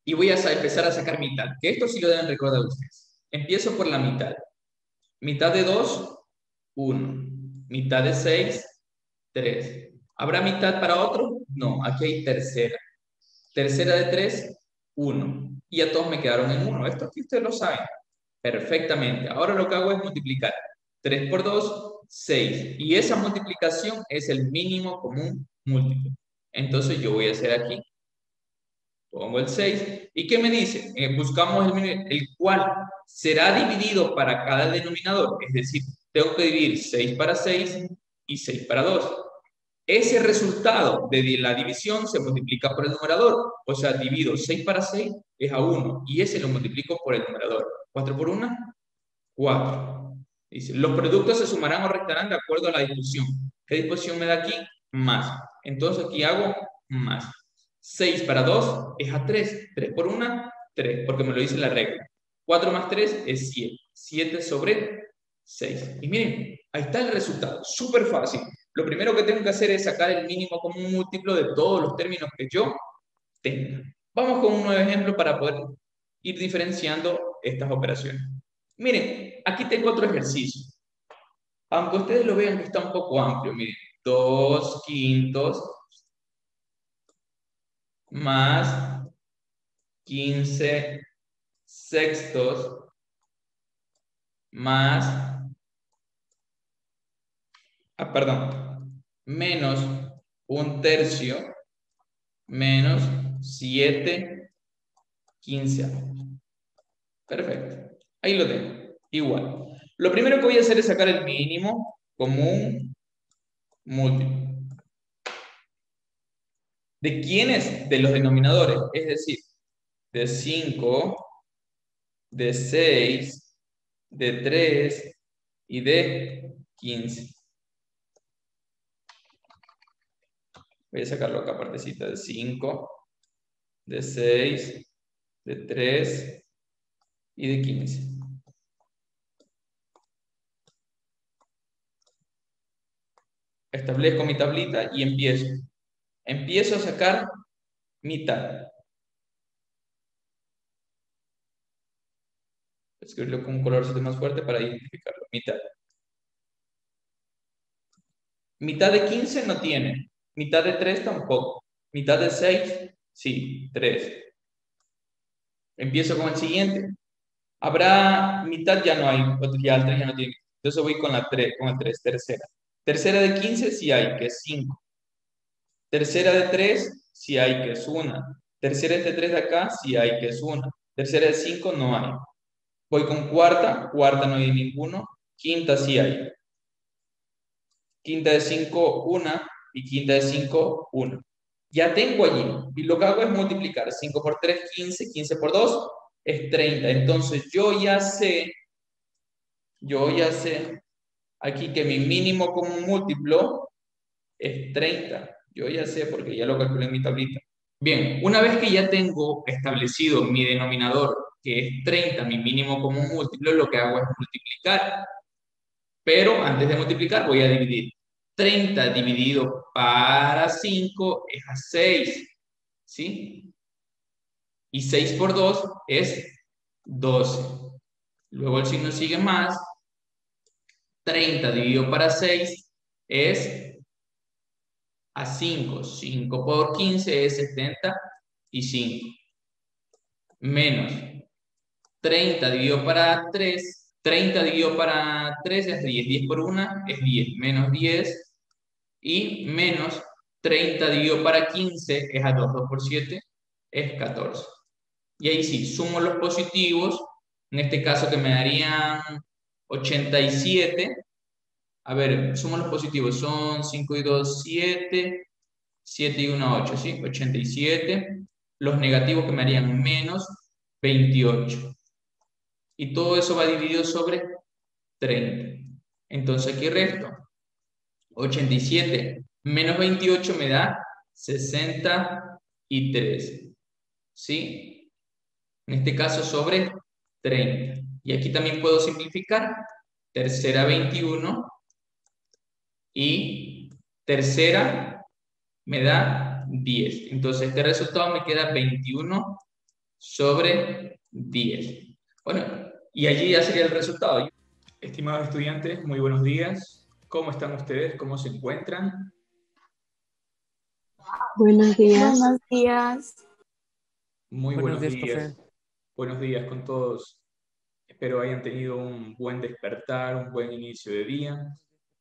Y voy a empezar a sacar mitad, que esto sí lo deben recordar ustedes. Empiezo por la mitad. Mitad de 2, 1. Mitad de 6, 3. ¿Habrá mitad para otro? No, aquí hay tercera. Tercera de 3, 1. Y ya todos me quedaron en 1. Esto aquí ustedes lo saben perfectamente. Ahora lo que hago es multiplicar. 3 por 2, 6. Y esa multiplicación es el mínimo común múltiplo. Entonces yo voy a hacer aquí. Pongo el 6. ¿Y qué me dice? Buscamos el cual será dividido para cada denominador. Es decir, tengo que dividir 6 para 6 y 6 para 2. Ese resultado de la división se multiplica por el numerador. O sea, divido 6 para 6 es a 1. Y ese lo multiplico por el numerador. 4 por 1, 4. Dice, los productos se sumarán o restarán de acuerdo a la disposición. ¿Qué disposición me da aquí? Más. Entonces aquí hago más. 6 para 2 es a 3. 3 por 1, 3, porque me lo dice la regla. 4 más 3 es 7. 7 sobre 6. Y miren, ahí está el resultado. Súper fácil. Lo primero que tengo que hacer es sacar el mínimo común múltiplo de todos los términos que yo tenga. Vamos con un nuevo ejemplo para poder ir diferenciando estas operaciones. Miren, aquí tengo otro ejercicio. Aunque ustedes lo vean que está un poco amplio, miren. 2 quintos más 15 sextos más, menos 1/3 menos 7 quinceavos. Perfecto. Ahí lo tengo. Igual. Lo primero que voy a hacer es sacar el mínimo común múltiplo. ¿De quiénes? De los denominadores. Es decir, de 5, de 6, de 3 y de 15. Voy a sacarlo acá partecita de 5, de 6, de 3 y de 15. Establezco mi tablita y empiezo. Empiezo a sacar mitad. Escribirlo con un colorcito más fuerte para identificarlo. Mitad. Mitad de 15 no tiene. Mitad de 3 tampoco. Mitad de 6, sí, 3. Empiezo con el siguiente. Habrá mitad, ya no hay. Ya el 3 ya no tiene. Entonces voy con la 3, con el 3, tercera. Tercera de 15 sí hay, que es 5. Tercera de 3 sí hay, que es 1. Tercera de 3 de acá sí hay, que es 1. Tercera de 5 no hay. Voy con cuarta. Cuarta no hay ninguno. Quinta sí hay. Quinta de 5, 1. Y quinta de 5, 1. Ya tengo allí. Y lo que hago es multiplicar. 5 por 3, 15. 15 por 2 es 30. Entonces yo ya sé aquí que mi mínimo común múltiplo es 30. Yo ya sé porque ya lo calculé en mi tablita. Bien, una vez que ya tengo establecido mi denominador, que es 30, mi mínimo común múltiplo, lo que hago es multiplicar. Pero antes de multiplicar voy a dividir. 30 dividido para 5 es a 6. ¿Sí? Y 6 por 2 es 12. Luego el signo sigue más. 30 dividido para 6 es a 5. 5 por 15 es 75. Menos 30 dividido para 3. 30 dividido para 3 es 10. 10 por 1 es 10. Menos 10. Y menos 30 dividido para 15 es a 2. 2 por 7 es 14. Y ahí sí, sumo los positivos. En este caso que me darían 87. A ver, sumo los positivos. Son 5 y 2, 7. 7 y 1, 8, ¿sí? 87. Los negativos que me harían menos 28. Y todo eso va dividido sobre 30. Entonces aquí resto. 87 menos 28 me da 63. ¿Sí? En este caso sobre 30. Y aquí también puedo simplificar. Tercera 21. Y tercera me da 10. Entonces este resultado me queda 21 sobre 10. Bueno, y allí ya sería el resultado. Estimados estudiantes, muy buenos días. ¿Cómo están ustedes? ¿Cómo se encuentran? Buenos días. Buenos días. Muy buenos días. Profe. Buenos días con todos. Espero hayan tenido un buen despertar, un buen inicio de día.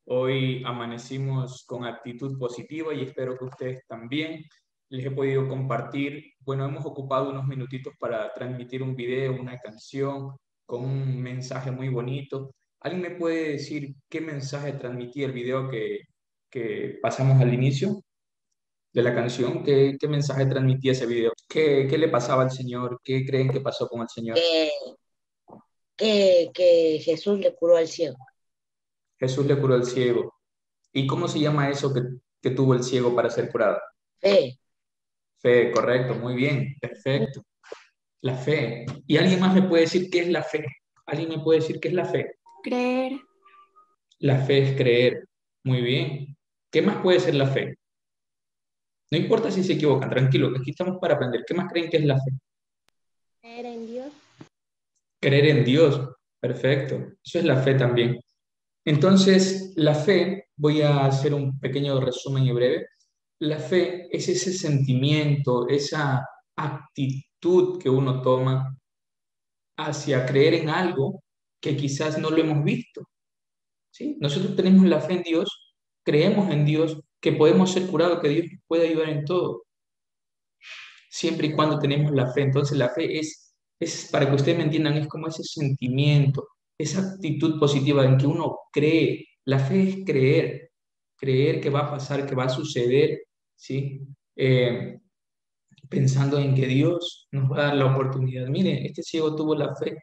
Hoy amanecimos con actitud positiva y espero que ustedes también. Les he podido compartir, bueno, hemos ocupado unos minutitos para transmitir un video, una canción con un mensaje muy bonito. ¿Alguien me puede decir qué mensaje transmitía el video que pasamos al inicio de la canción? ¿Qué mensaje transmitía ese video? ¿Qué le pasaba al Señor? ¿Qué creen que pasó con el Señor? Que Jesús le curó al ciego. Jesús le curó al ciego. ¿Y cómo se llama eso que tuvo el ciego para ser curado? Fe. Fe, correcto, muy bien, perfecto. La fe. ¿Y alguien más me puede decir qué es la fe? ¿Alguien me puede decir qué es la fe? Creer. La fe es creer. Muy bien. ¿Qué más puede ser la fe? No importa si se equivocan, tranquilo, que aquí estamos para aprender. ¿Qué más creen que es la fe? Creer en Dios. Creer en Dios. Perfecto. Eso es la fe también. Entonces, la fe, voy a hacer un pequeño resumen y breve. La fe es ese sentimiento, esa actitud que uno toma hacia creer en algo que quizás no lo hemos visto. ¿Sí? Nosotros tenemos la fe en Dios, creemos en Dios, que podemos ser curados, que Dios nos puede ayudar en todo, siempre y cuando tenemos la fe. Entonces la fe para que ustedes me entiendan, es como ese sentimiento, esa actitud positiva en que uno cree. La fe es creer, creer que va a pasar, que va a suceder, ¿sí? Pensando en que Dios nos va a dar la oportunidad. Miren, este ciego tuvo la fe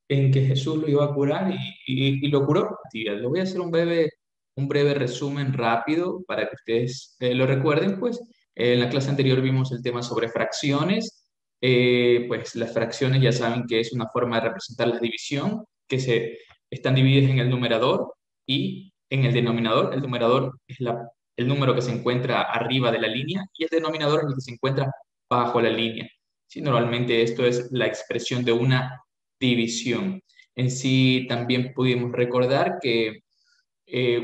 en que Jesús lo iba a curar y lo curó. Les voy a hacer un breve resumen rápido para que ustedes lo recuerden. Pues en la clase anterior vimos el tema sobre fracciones. Pues las fracciones ya saben que es una forma de representar la división, que están divididas en el numerador y en el denominador. El numerador es el número que se encuentra arriba de la línea y el denominador es el que se encuentra bajo la línea. Sí, normalmente esto es la expresión de una división. En sí también pudimos recordar que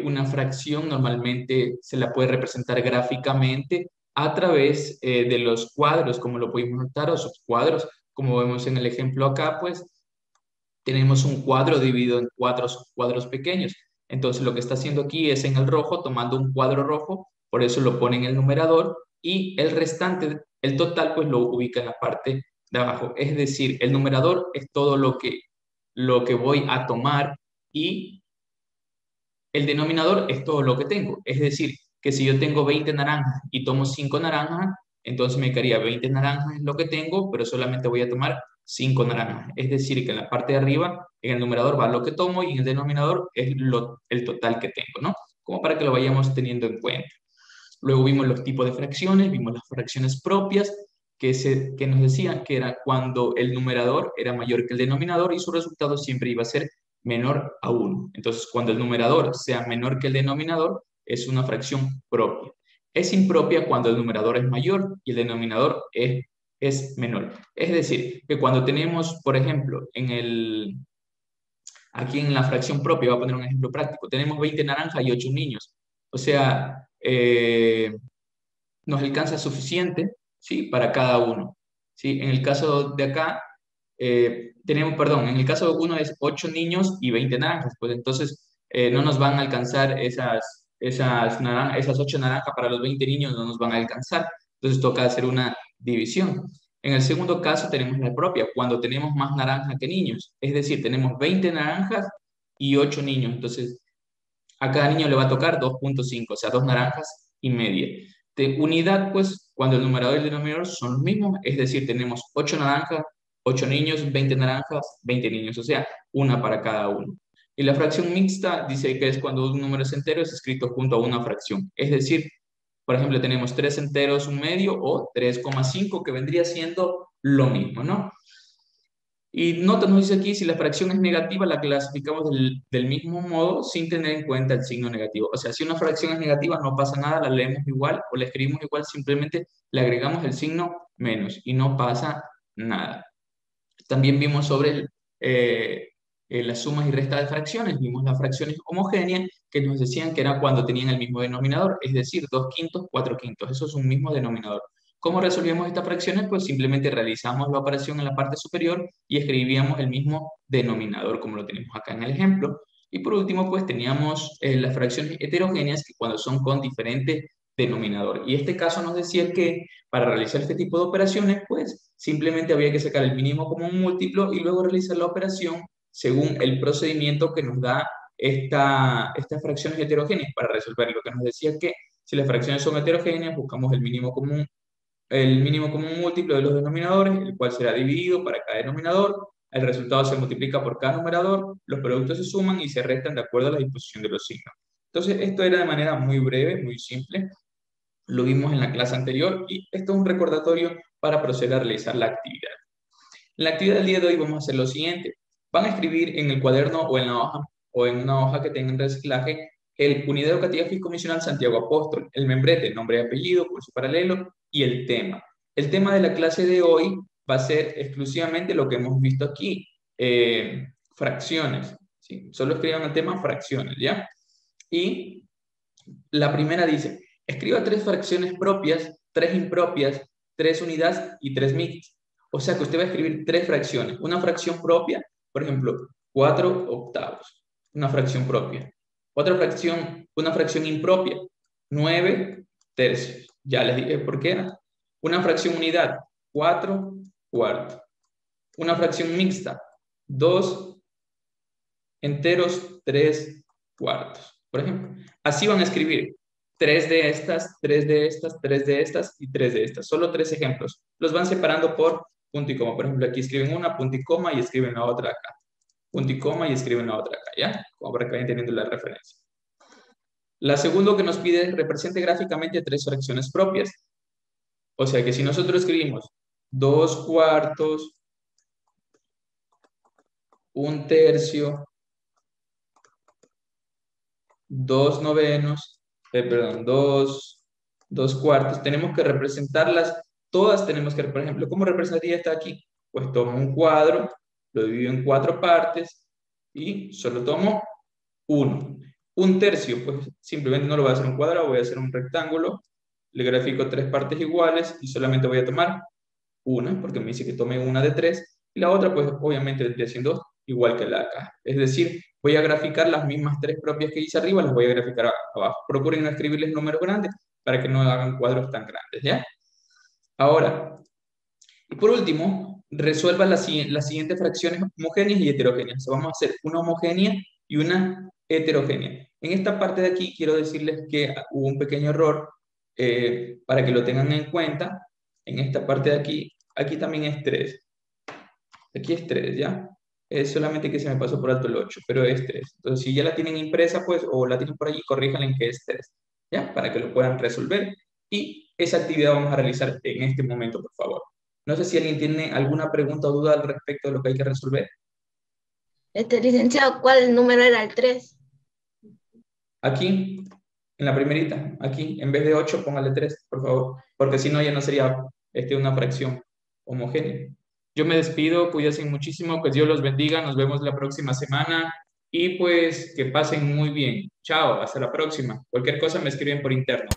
una fracción normalmente se la puede representar gráficamente a través de los cuadros, como lo pudimos notar, o subcuadros, como vemos en el ejemplo acá, pues tenemos un cuadro dividido en 4 subcuadros pequeños. Entonces lo que está haciendo aquí es en el rojo, tomando un cuadro rojo, por eso lo pone en el numerador, y el restante, el total, pues lo ubica en la parte de abajo. Es decir, el numerador es todo lo que voy a tomar y el denominador es todo lo que tengo. Es decir, que si yo tengo 20 naranjas y tomo 5 naranjas, entonces me quedaría 20 naranjas es lo que tengo, pero solamente voy a tomar 5 naranjas. Es decir, que en la parte de arriba, en el numerador va lo que tomo y en el denominador es el total que tengo, ¿no? Como para que lo vayamos teniendo en cuenta. Luego vimos los tipos de fracciones, vimos las fracciones propias, que nos decían que era cuando el numerador era mayor que el denominador y su resultado siempre iba a ser menor a 1. Entonces, cuando el numerador sea menor que el denominador, es una fracción propia. Es impropia cuando el numerador es mayor y el denominador es menor. Es decir, que cuando tenemos, por ejemplo, aquí en la fracción propia, voy a poner un ejemplo práctico, tenemos 20 naranjas y 8 niños. O sea, nos alcanza suficiente, ¿sí? Para cada uno, ¿sí? En el caso de acá, en el caso de uno es 8 niños y 20 naranjas, pues entonces no nos van a alcanzar esas 8 naranjas para los 20 niños, no nos van a alcanzar, entonces toca hacer una división. En el segundo caso tenemos la propia, cuando tenemos más naranjas que niños, es decir, tenemos 20 naranjas y 8 niños, entonces a cada niño le va a tocar 2.5, o sea, 2 naranjas y media. De unidad, pues, cuando el numerador y el denominador son los mismos, es decir, tenemos 8 naranjas, 8 niños, 20 naranjas, 20 niños, o sea, una para cada uno. Y la fracción mixta dice que es cuando un número es entero es escrito junto a una fracción. Es decir, por ejemplo, tenemos 3 enteros, un medio, o 3,5, que vendría siendo lo mismo, ¿no? Y nota, nos dice aquí, si la fracción es negativa, la clasificamos del mismo modo sin tener en cuenta el signo negativo. O sea, si una fracción es negativa, no pasa nada, la leemos igual o la escribimos igual, simplemente le agregamos el signo menos y no pasa nada. También vimos sobre las sumas y restas de fracciones, vimos las fracciones homogéneas que nos decían que era cuando tenían el mismo denominador, es decir, 2 quintos, 4 quintos, eso es un mismo denominador. ¿Cómo resolvíamos estas fracciones? Pues simplemente realizamos la operación en la parte superior y escribíamos el mismo denominador, como lo tenemos acá en el ejemplo. Y por último, pues teníamos las fracciones heterogéneas, que cuando son con diferente denominador. Y este caso nos decía que para realizar este tipo de operaciones, pues simplemente había que sacar el mínimo común múltiplo y luego realizar la operación según el procedimiento que nos da estas fracciones heterogéneas para resolver. Lo que nos decía que si las fracciones son heterogéneas, buscamos el mínimo común múltiplo de los denominadores, el cual será dividido para cada denominador, el resultado se multiplica por cada numerador, los productos se suman y se restan de acuerdo a la disposición de los signos. Entonces, esto era de manera muy breve, muy simple. Lo vimos en la clase anterior y esto es un recordatorio para proceder a realizar la actividad. En la actividad del día de hoy vamos a hacer lo siguiente. Van a escribir en el cuaderno o en la hoja o en una hoja que tengan reciclaje el Unidad Educativa Fiscomisional Santiago Apóstol, el membrete, nombre y apellido, curso paralelo y el tema. El tema de la clase de hoy va a ser exclusivamente lo que hemos visto aquí, fracciones. ¿Sí? Solo escriban el tema fracciones, ¿ya? Y la primera dice, escriba 3 fracciones propias, 3 impropias, 3 unidades y 3 mixtas. O sea que usted va a escribir 3 fracciones. Una fracción propia, por ejemplo, 4 octavos, una fracción propia. Otra fracción, una fracción impropia, 9 tercios. Ya les dije por qué era. Una fracción unidad, 4 cuartos. Una fracción mixta, 2 enteros, 3 cuartos. Por ejemplo, así van a escribir 3 de estas, 3 de estas, 3 de estas y 3 de estas. Solo 3 ejemplos. Los van separando por punto y coma. Por ejemplo, aquí escriben una, punto y coma, y escriben la otra acá. Punto y coma y escriben la otra acá, ¿ya? Como para que vayan teniendo la referencia. La segunda que nos pide es represente gráficamente 3 fracciones propias. O sea que si nosotros escribimos 2 cuartos, 1 tercio, 2 novenos, 2 cuartos, tenemos que representarlas, todas tenemos que, por ejemplo, ¿cómo representaría esta aquí? Pues tomo un cuadro, lo divido en 4 partes y solo tomo 1. 1 tercio, pues simplemente no lo voy a hacer un cuadrado, voy a hacer un rectángulo, le grafico 3 partes iguales y solamente voy a tomar una, porque me dice que tome una de 3, y la otra, pues obviamente vendría siendo igual que la de acá. Es decir, voy a graficar las mismas 3 propias que hice arriba, las voy a graficar abajo. Procuren no escribirles números grandes para que no hagan cuadros tan grandes, ¿ya? Ahora, y por último, resuelva las siguientes fracciones homogéneas y heterogéneas. O sea, vamos a hacer una homogénea y una heterogénea. En esta parte de aquí quiero decirles que hubo un pequeño error para que lo tengan en cuenta. En esta parte de aquí también es 3. Aquí es 3, ¿ya? Es solamente que se me pasó por alto el 8, pero es 3. Entonces, si ya la tienen impresa, pues, o la tienen por allí, corríjanla en que es 3, ¿ya? Para que lo puedan resolver. Y esa actividad vamos a realizar en este momento, por favor. No sé si alguien tiene alguna pregunta o duda al respecto de lo que hay que resolver. Licenciado, ¿cuál número era el 3? Aquí, en la primerita, aquí, en vez de 8, póngale 3, por favor. Porque si no, ya no sería una fracción homogénea. Yo me despido, cuídense muchísimo, que Dios los bendiga, nos vemos la próxima semana y pues que pasen muy bien. Chao, hasta la próxima. Cualquier cosa me escriben por interno.